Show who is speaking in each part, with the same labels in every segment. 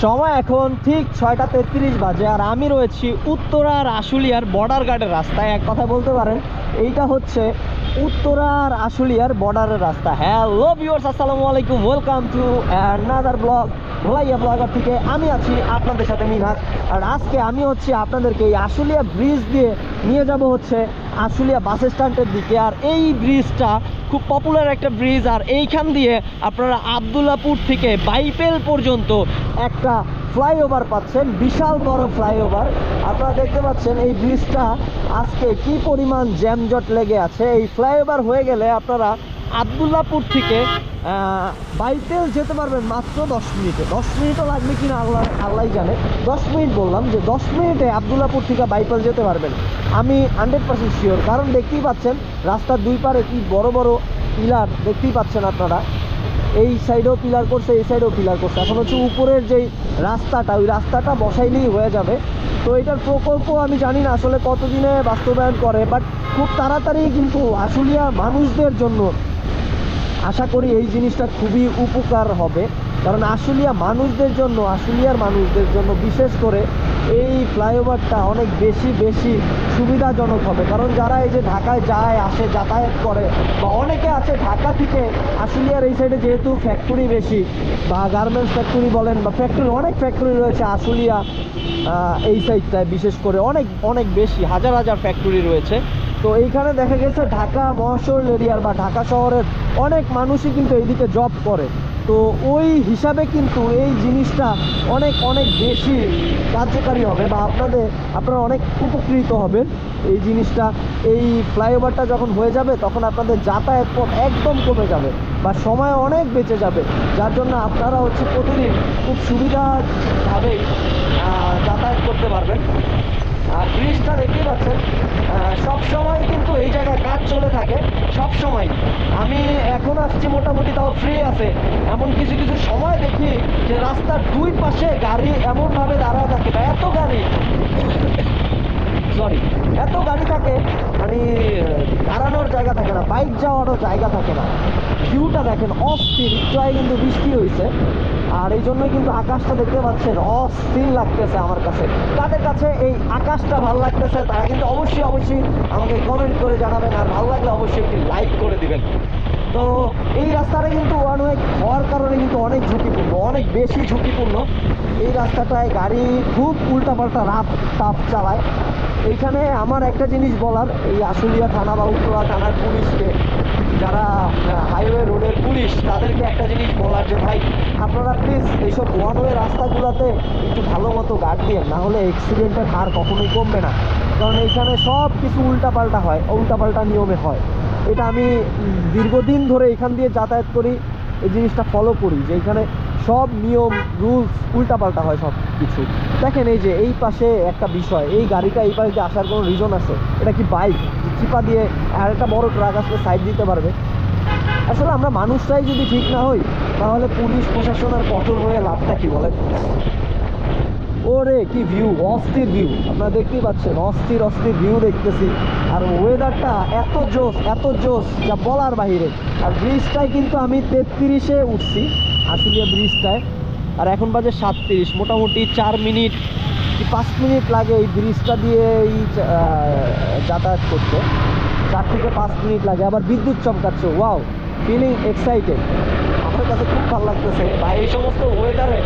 Speaker 1: সময় এখন ঠিক 6টা 33 বাজে, আর আমি রয়েছি উত্তরার আশুলিয়ার বর্ডার গার্ডের রাস্তায়। এক কথা বলতে পারেন এইটা হচ্ছে উত্তরার আশুলিয়ার বর্ডারের রাস্তা। হ্যালো ভিউয়ার্স, আসসালামু আলাইকুম, welcome to another blog Bholaiya blogger থেকে। আমি আছি আপনাদের সাথে মিনহাজ, আর আজকে আমি হচ্ছে আপনাদেরকে এই আশুলিয়া ব্রিজ দিয়ে নিয়ে যাব হচ্ছে আশুলিয়া বাস স্ট্যান্ডের দিকে। আর এই ব্রিজটা খুব পপুলার একটা ব্রিজ, আর এইখান দিয়ে আপনারা আবদুল্লাপুর থেকে বাইপেল পর্যন্ত একটা ফ্লাইওভার পাচ্ছেন, বিশাল বড় ফ্লাইওভার। আপনারা দেখতে পাচ্ছেন এই ব্রিজটা আজকে কি পরিমাণ জ্যামজট লেগে আছে। এই ফ্লাইওভার হয়ে গেলে আপনারা আবদুল্লাপুর থেকে বাইপেল যেতে পারবেন মাত্র 10 মিনিটে। 10 মিনিটও লাগবে কিনা আল্লাহ জানে। 10 মিনিট বললাম, যে 10 মিনিটে আবদুল্লাপুর থেকে বাইপেল যেতে পারবেন। আমি 100% শিওর, কারণ দেখতেই পাচ্ছেন রাস্তার দুই পারে কি বড় বড় পিলার দেখতেই পাচ্ছেন আপনারা। এই সাইডেও পিলার করছে, এই সাইডেও পিলার করছে। এখন হচ্ছে উপরের যেই রাস্তাটা, ওই রাস্তাটা বসাইলেই হয়ে যাবে। তো এটার প্রকল্প আমি জানি না আসলে কতদিনে বাস্তবায়ন করে, বাট খুব তাড়াতাড়ি কিন্তু আশুলিয়া মানুষদের জন্য আশা করি এই জিনিসটা খুবই উপকার হবে। কারণ আশুলিয়ার মানুষদের জন্য বিশেষ করে এই ফ্লাইওভারটা অনেক বেশি সুবিধাজনক হবে। কারণ যারা এই যে ঢাকায় যায় আসে যাতায়াত করে, বা অনেকে আছে ঢাকা থেকে আশুলিয়ার এই সাইডে, যেহেতু ফ্যাক্টরি বেশি, বা গার্মেন্টস ফ্যাক্টরি বলেন বা ফ্যাক্টরি, অনেক ফ্যাক্টরি রয়েছে আশুলিয়া এই সাইডটায়, বিশেষ করে অনেক বেশি হাজার ফ্যাক্টরি রয়েছে। তো এইখানে দেখা গেছে ঢাকা মহাশহর এরিয়ার বা ঢাকা শহরের অনেক মানুষই কিন্তু এইদিকে জব করে। তো ওই হিসাবে কিন্তু এই জিনিসটা অনেক বেশি কার্যকারী হবে, বা আপনারা অনেক উপকৃত হবেন এই জিনিসটা। এই ফ্লাইওভারটা যখন হয়ে যাবে তখন আপনাদের যাতায়াত পথ একদম কমে যাবে, বা সময় অনেক বেঁচে যাবে, যার জন্য আপনারা হচ্ছে প্রতিদিন খুব সুবিধাভাবেই যাতায়াত করতে পারবেন। আর ব্রিজটা দেখতেই পাচ্ছেন সবসময় কিন্তু এই জায়গায় কাজ চলে থাকে সবসময়। আমি এখন আসছি মোটামুটি, তাও ফ্রি আছে। এমন কিছু সময় দেখি যে রাস্তার দুই পাশে গাড়ি এমনভাবে দাঁড়ায় থাকে, বা এত গাড়ি থাকে, মানে দাঁড়ানোর জায়গা থাকে না, বাইক যাওয়ারও জায়গা থাকে না। ভিউটা দেখেন অস্থির। একটু আগে কিন্তু বৃষ্টি হয়েছে, আর এই জন্যই কিন্তু আকাশটা দেখতে পাচ্ছেন অস্থির লাগতেছে আমার কাছে। তাদের কাছে এই আকাশটা ভালো লাগতেছে তারা কিন্তু অবশ্যই আমাকে কমেন্ট করে জানাবেন, আর ভালো লাগলে অবশ্যই একটি লাইক করে দিবেন। তো এই রাস্তাটা কিন্তু ওয়ান ওয়ে হওয়ার কারণে কিন্তু অনেক ঝুঁকিপূর্ণ, অনেক বেশি ঝুঁকিপূর্ণ। এই রাস্তাটায় গাড়ি খুব উল্টাপাল্টা টাফ চালায়। এইখানে আমার একটা জিনিস বলার, এই আশুলিয়া থানা বা উত্তরা থানার পুলিশকে, যারা হাইওয়ে রোডের পুলিশ, তাদেরকে একটা জিনিস বলার, যে ভাই আপনারা প্লিজ এইসব ওয়ান ওয়ে রাস্তাগুলোতে একটু ভালো মতো গার্ড দিয়ে, না হলে অ্যাক্সিডেন্টের হার কখনোই কমবে না। কারণ এইখানে সব কিছু উল্টাপাল্টা নিয়মে হয়। এটা আমি দীর্ঘদিন ধরে এখান দিয়ে যাতায়াত করি, এই জিনিসটা ফলো করি, যে এখানে সব নিয়ম রুলস উল্টাপাল্টা হয় সব কিছু। দেখেন এই যে এই পাশে একটা বিষয়, এই গাড়িটা এই পাশে আসার কোনো রিজন আছে? এটা কি বাইক চিপা দিয়ে আর একটা বড় ট্রাক আসলে সাইড দিতে পারবে? আসলে আমরা মানুষরাই যদি ঠিক না হই, তাহলে পুলিশ প্রশাসন আর কঠোর হয়ে লাভটা কি বলেন? ওরে কি ভিউ, অস্থির ভিউ। আপনারা দেখতেই পাচ্ছেন অস্থির ভিউ দেখতেছি। আর ওয়েদারটা এত জোস যা বলার বাহিরে। আর ব্রিজটায় কিন্তু আমি 33-এ উঠছি আশুলিয়া ব্রিজটায়, আর এখন বাজে 37। মোটামুটি 4 মিনিট কি 5 মিনিট লাগে এই ব্রিজটা দিয়ে এই যাতায়াত করতে। 4 থেকে 5 মিনিট লাগে। আবার বিদ্যুৎ চমকাচ্ছে। Wow, feeling excited. আমার কাছে খুব ভালো লাগতেছে। বা এই সমস্ত ওয়েদারে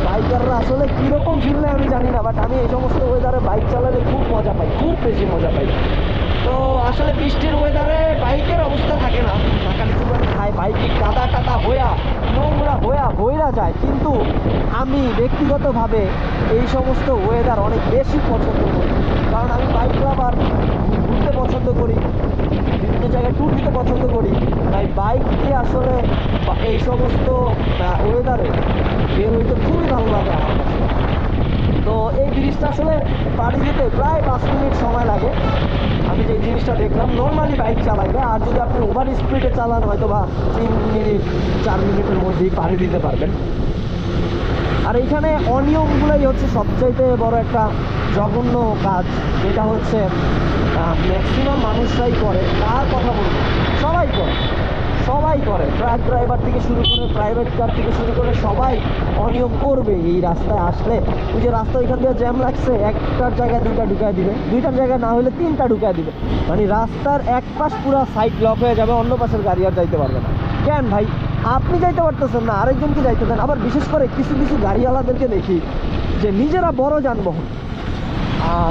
Speaker 1: বাইকাররা আসলে কীরকম ফিল নেয় আমি জানি না, বাট আমি এই সমস্ত ওয়েদারে বাইক চালালে খুব মজা পাই, খুব বেশি মজা পাই। তো আসলে বৃষ্টির ওয়েদারে বাইকের অবস্থা থাকে না, খায় বাইকে কাদা টাদা নোংরা বইরা যায়। কিন্তু আমি ব্যক্তিগতভাবে এই সমস্ত ওয়েদার অনেক বেশি পছন্দ করি, কারণ আমি বাইক লাভার, ঘুরতে পছন্দ করি, বিভিন্ন জায়গায় ট্যুর দিতে পছন্দ করি। তাই বাইক দিয়ে আসলে এই সমস্ত ওয়েদারে বের হইতে খুবই ভালো লাগে আমার কাছে। তো এই ব্রিজটা আসলে পাড়ি দিতে প্রায় 5 মিনিট সময় লাগে। আমি যে জিনিসটা দেখলাম নর্মালি বাইক চালাইলে, আর যদি আপনি ওভার স্পিডে চালান হয়তো বা 3 মিনিট 4 মিনিটের মধ্যেই পাড়ি দিতে পারবেন। আর এইখানে অনিয়মগুলোই হচ্ছে সবচাইতে বড় একটা জঘন্য কাজ, যেটা হচ্ছে ম্যাক্সিমাম মানুষরাই করে। তার কথা বলবো, সবাই করে, সবাই করে, ট্রাক ড্রাইভার থেকে শুরু করে প্রাইভেট কার থেকে শুরু করে সবাই অনিয়ম করবে এই রাস্তায় আসলে। ওই যে রাস্তা ওইখান দিয়ে জ্যাম লাগছে, একটার জায়গায় দুইটা ঢুকায় দিবে, দুইটার জায়গায় না হলে তিনটা ঢুকায় দিবে, মানে রাস্তার এক পাশ পুরো সাইড লক হয়ে যাবে, অন্য পাশের গাড়ি আর যাইতে পারবে না। কেন ভাই আপনি যাইতে পারতেছেন না, আরেকজনকে যাইতে দেন। আবার বিশেষ করে কিছু কিছু গাড়িওয়ালাদেরকে দেখি যে নিজেরা বড় যানবাহন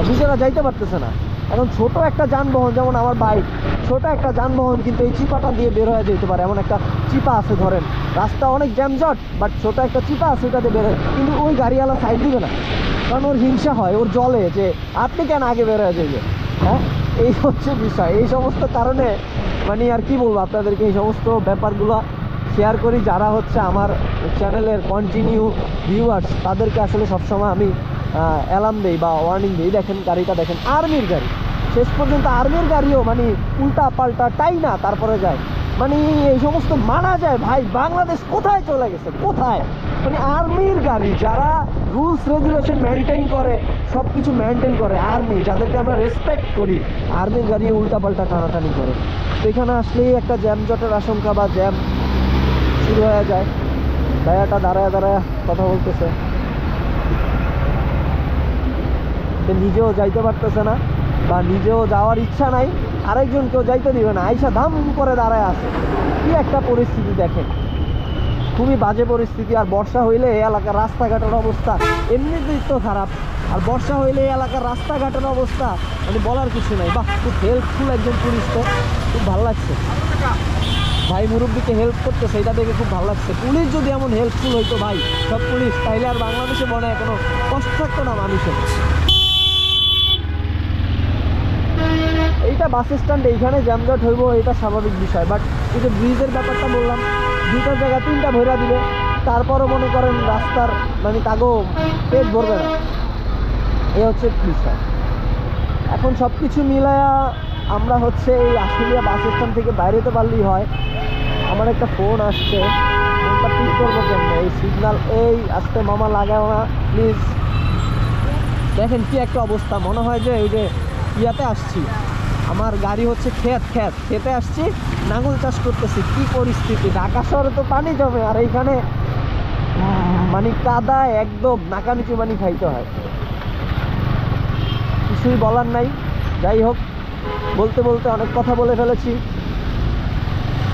Speaker 1: নিজেরা যাইতে পারতেছে না। এখন ছোট একটা যানবাহন যেমন আমার বাইক, ছোট একটা যানবাহন কিন্তু এই চিপাটা দিয়ে বের হয়ে যেতে পারে। এমন একটা চিপা আছে, ধরেন রাস্তা অনেক জ্যামজট, বাট ছোট একটা চিপা আছে, ওটাতে বের হয়, কিন্তু ওই গাড়িওয়ালা সাইড দিবে না, কারণ ওর হিংসা হয়, ওর জলে যে আপনি কেন আগে বের হয়ে যাইবে। হ্যাঁ, এই হচ্ছে বিষয়। এই সমস্ত কারণে মানে আর কি বলবো আপনাদেরকে, এই সমস্ত ব্যাপারগুলো শেয়ার করি। যারা হচ্ছে আমার চ্যানেলের কন্টিনিউ ভিউয়ার্স, তাদেরকে আসলে সবসময় আমি অ্যালার্ম দেই বা ওয়ার্নিং দিই। দেখেন গাড়িটা দেখেন, আর্মির গাড়ি, শেষ পর্যন্ত আর্মির গাড়িও মানে উল্টা পাল্টা টাই না তারপরে যায়, মানে এই সমস্ত মানা যায় ভাই। বাংলাদেশ কোথায় চলে গেছে, কোথায়? মানে আর্মির গাড়ি, যারা রুলস রেগুলেশন মেনটেন করে, সব কিছু মেনটেন করে, আর্মি যাদেরকে আমরা রেসপেক্ট করি, আর্মির গাড়ি উল্টা পাল্টা টানাটানি করে। তো এখানে আসলেই একটা জ্যামজটের আশঙ্কা বা জ্যাম শুরু হয়ে যায়। ভাইয়াটা দাঁড়ায় দাঁড়ায় কথা বলতেছে, সে নিজেও যাইতে পারতেছে না বা নিজেও যাওয়ার ইচ্ছা নাই, আরেকজনকেও যাইতে দিবে না, আইসা ধাম করে দাঁড়ায় আছে। কি একটা পরিস্থিতি দেখেন, খুবই বাজে পরিস্থিতি। আর বর্ষা হইলে এই এলাকার রাস্তাঘাটের অবস্থা এমনিতেই তো খারাপ, আর বর্ষা হইলে এই এলাকার রাস্তাঘাটের অবস্থা মানে বলার কিছু নাই। বাহ, খুব হেল্পফুল একজন পুলিশ, তো খুব ভালো লাগছে ভাই, মুরব্বীকে হেল্প করতেছে, এটা দেখে খুব ভালো লাগছে। পুলিশ যদি এমন হেল্পফুল হইতো ভাই, সব পুলিশ, তাইলে আর বাংলাদেশে মনে হয় কোনো কষ্ট থাকতো না মানুষের। এইটা বাস স্ট্যান্ড, এইখানে জ্যামজট হইব, এটা স্বাভাবিক বিষয়। বাট এই যে ব্রিজের ব্যাপারটা বললাম, দুটোর জায়গায় তিনটা ভরা দিবে, তারপরও মনে করেন রাস্তার মানে কাগো পেট ভরবে না, এই হচ্ছে বিষয়। এখন সব কিছু মিলায়া আমরা হচ্ছে এই আশুলিয়া বাস স্ট্যান্ড থেকে বাইরে তো পারলেই হয়। আমার একটা ফোন আসছে, ফোনটা পিক করবো কেমন? এই সিগনাল, এই আসতে মামা লাগাও না প্লিজ। দেখেন কি একটা অবস্থা, মনে হয় যে ওই যে ইয়াতে আসছি, আমার গাড়ি হচ্ছে খেতে আসছি, নাঙল চাষ করতেছি। কি পরিস্থিতি, ঢাকা শহরে তো পানি জমে, আর এইখানে মানে কাদা একদম নাকানিচু পানি খাইতে হয়, কিছুই বলার নাই। যাই হোক, বলতে বলতে অনেক কথা বলে ফেলেছি,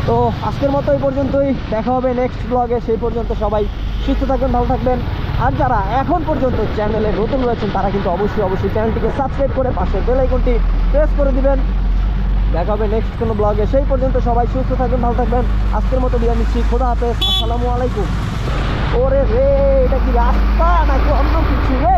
Speaker 1: তো আজকের মতো এই পর্যন্তই। দেখা হবে নেক্সট ব্লগে, সেই পর্যন্ত সবাই সুস্থ থাকবেন, ভালো থাকবেন। আর যারা এখন পর্যন্ত চ্যানেলে নতুন রয়েছেন, তারা কিন্তু অবশ্যই চ্যানেলটিকে সাবস্ক্রাইব করে পাশের বেল আইকনটি প্রেস করে দিবেন। দেখা হবে নেক্সট কোনো ব্লগে, সেই পর্যন্ত সবাই সুস্থ থাকবেন, ভালো থাকবেন। আজকের মতো বিদায় নিচ্ছি, খোদা হাফেজ, আসসালামু আলাইকুম। ওরে রে, এটা কি রাস্তা নাকি অন্য কিছু রে?